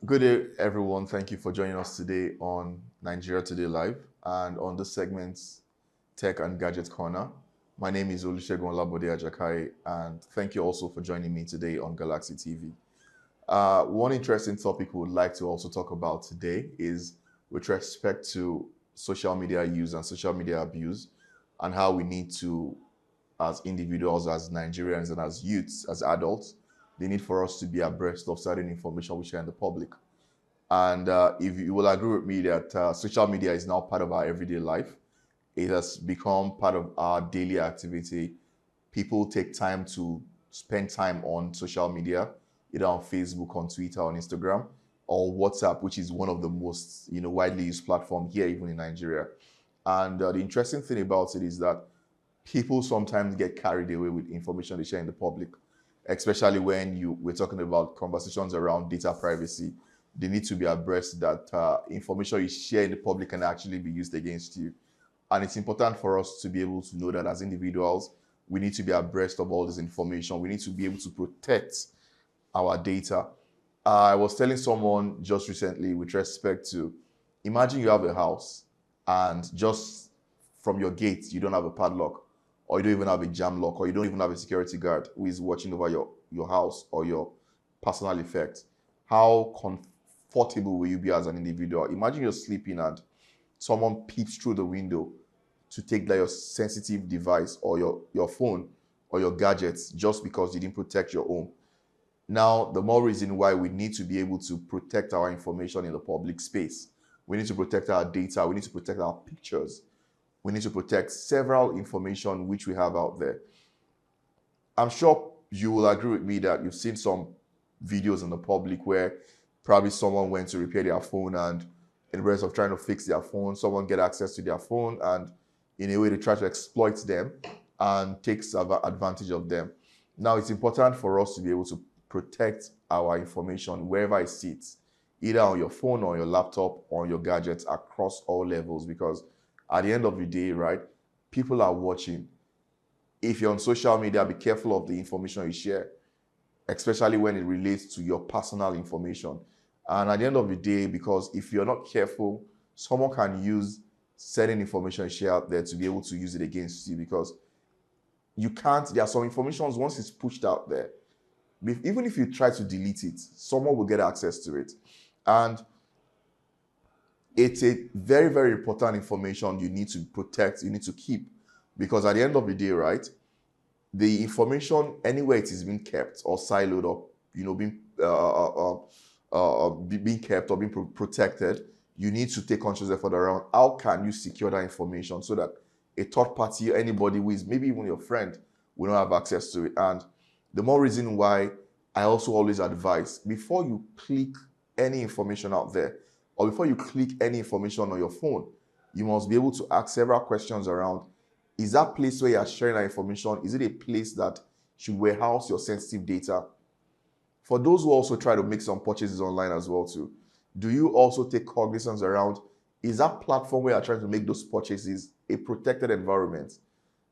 Good day, everyone. Thank you for joining us today on Nigeria Today Live and on this segment's Tech and Gadget Corner. My name is Olusegun Olabode Ajakai, and thank you also for joining me today on Galaxy TV. One interesting topic we would like to also talk about today is with respect to social media use and social media abuse, and how we need to, as individuals, as Nigerians, and as youths, as adults, the need for us to be abreast of certain information we share in the public. And if you will agree with me that social media is now part of our everyday life, it has become part of our daily activity. People take time to spend time on social media, either on Facebook, on Twitter, on Instagram, or WhatsApp, which is one of the most widely used platform here, even in Nigeria. And the interesting thing about it is that people sometimes get carried away with information they share in the public, especially when we're talking about conversations around data privacy. They need to be abreast that information you share in the public can actually be used against you. And it's important for us to be able to know that as individuals, we need to be abreast of all this information. We need to be able to protect our data. I was telling someone just recently with respect to, imagine you have a house and just from your gate, you don't have a padlock, or you don't even have a jam lock, or you don't even have a security guard who is watching over your house or your personal effects. How comfortable will you be as an individual? Imagine you're sleeping and someone peeps through the window to take that your sensitive device or your phone or your gadgets just because you didn't protect your home. Now, the more reason why we need to be able to protect our information in the public space. We need to protect our data. We need to protect our pictures. We need to protect several information which we have out there. I'm sure you will agree with me that you've seen some videos in the public where probably someone went to repair their phone, and in the rest of trying to fix their phone, someone get access to their phone, and in a way they try to exploit them and takes advantage of them. Now, it's important for us to be able to protect our information wherever it sits, either on your phone or your laptop or your gadgets across all levels, because at the end of the day, right, people are watching. If you're on social media, be careful of the information you share, especially when it relates to your personal information. And at the end of the day, because if you're not careful, someone can use certain information you share out there to be able to use it against you, because you can't, there are some information, once it's pushed out there, even if you try to delete it, someone will get access to it. And it's a very, very important information you need to protect, you need to keep, because at the end of the day, right, the information, anywhere it is being kept or siloed or being kept or being protected, you need to take conscious effort around how can you secure that information so that a third party, anybody who is maybe even your friend, will not have access to it. And the more reason why I also always advise, before you click any information out there, or before you click any information on your phone, you must be able to ask several questions around, is that place where you are sharing that information, is it a place that should warehouse your sensitive data? For those who also try to make some purchases online as well too, do you also take cognizance around, is that platform where you're trying to make those purchases a protected environment?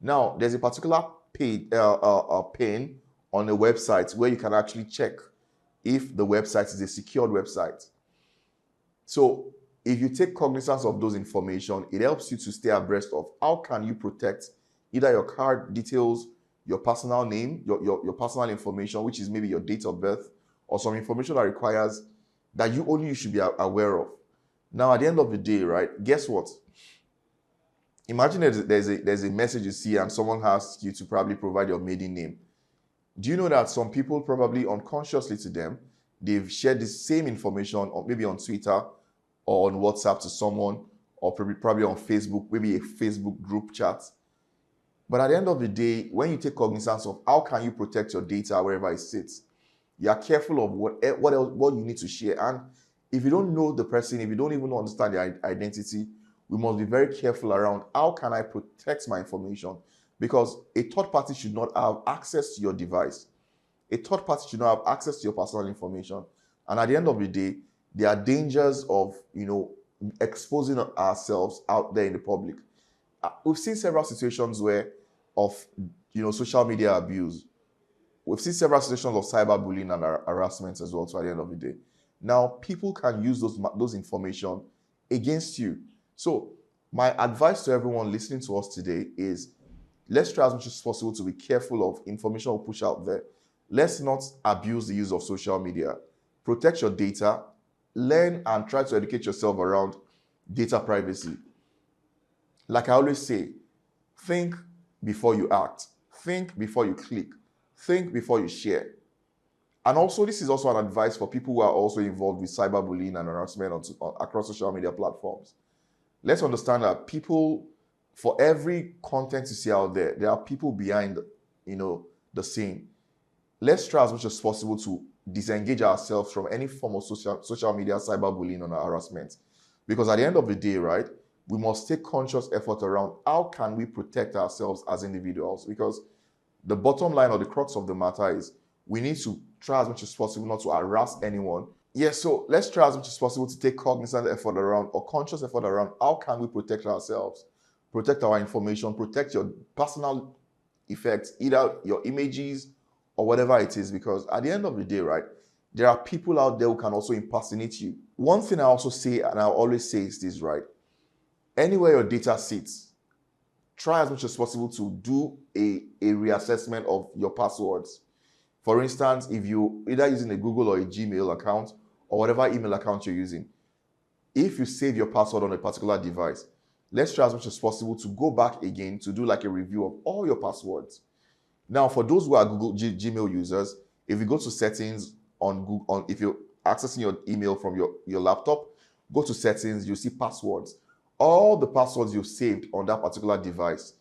Now, there's a particular pane on a website where you can actually check if the website is a secured website. So if you take cognizance of those information, it helps you to stay abreast of how can you protect either your card details, your personal name, your personal information, which is maybe your date of birth, or some information that requires that you should be aware of. Now, at the end of the day, right, guess what? Imagine there's a message you see and someone asks you to probably provide your maiden name. Do you know that some people probably unconsciously to them, they've shared the same information, or maybe on Twitter or on WhatsApp to someone, or probably on Facebook, maybe a Facebook group chat. But at the end of the day, when you take cognizance of how can you protect your data wherever it sits, you are careful of what you need to share. And if you don't know the person, if you don't even understand their identity, we must be very careful around how can I protect my information, because a third party should not have access to your device. A third party should not have access to your personal information. And at the end of the day, there are dangers of, exposing ourselves out there in the public. We've seen several situations of social media abuse. We've seen several situations of cyberbullying and harassment as well, so at the end of the day. Now, people can use those information against you. So, my advice to everyone listening to us today is let's try as much as possible to be careful of information we push out there. Let's not abuse the use of social media. Protect your data. Learn and try to educate yourself around data privacy. Like I always say, think before you act. Think before you click. Think before you share. And also, this is also an advice for people who are also involved with cyberbullying and harassment across social media platforms. Let's understand that people, for every content you see out there, there are people behind, the scene. Let's try as much as possible to disengage ourselves from any form of social media cyberbullying and harassment. Because at the end of the day, right, we must take conscious effort around how can we protect ourselves as individuals. Because the bottom line or the crux of the matter is we need to try as much as possible not to harass anyone. Yes, so let's try as much as possible to take cognizant effort around or conscious effort around how can we protect ourselves, protect our information, protect your personal effects, either your images or whatever it is, because at the end of the day, right, there are people out there who can also impersonate you. One thing I also say, and I always say is this, right, anywhere your data sits, try as much as possible to do a reassessment of your passwords. For instance, if you either using a Google or a Gmail account or whatever email account you're using, if you save your password on a particular device, let's try as much as possible to go back again to do like a review of all your passwords. Now, for those who are Google Gmail users, if you go to settings on Google, if you're accessing your email from your laptop, go to settings, you'll see passwords. All the passwords you've saved on that particular device,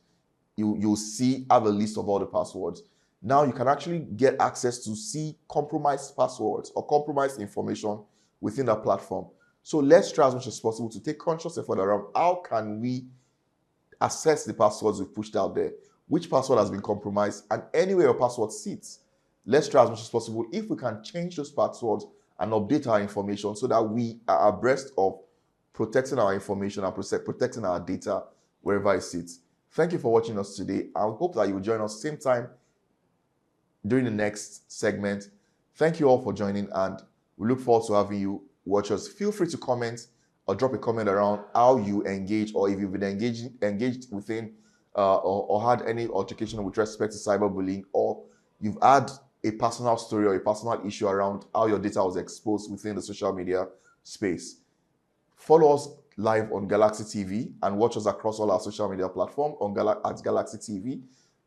you'll see have a list of all the passwords. Now you can actually get access to see compromised passwords or compromised information within that platform. So let's try as much as possible to take conscious effort around how can we assess the passwords we've pushed out there, which password has been compromised, and anywhere your password sits. Let's try as much as possible if we can change those passwords and update our information so that we are abreast of protecting our information and protecting our data wherever it sits. Thank you for watching us today. I hope that you will join us same time during the next segment. Thank you all for joining, and we look forward to having you watch us. Feel free to comment or drop a comment around how you engage, or if you've been engaged within or had any altercation with respect to cyberbullying, or you've had a personal story or a personal issue around how your data was exposed within the social media space. Follow us live on Galaxy TV and watch us across all our social media platforms at Galaxy TV.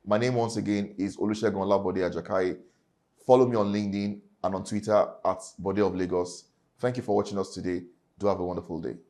My name once again is Olusegun Olabode Ajakai. Follow me on LinkedIn and on Twitter at Bode of Lagos. Thank you for watching us today. Do have a wonderful day.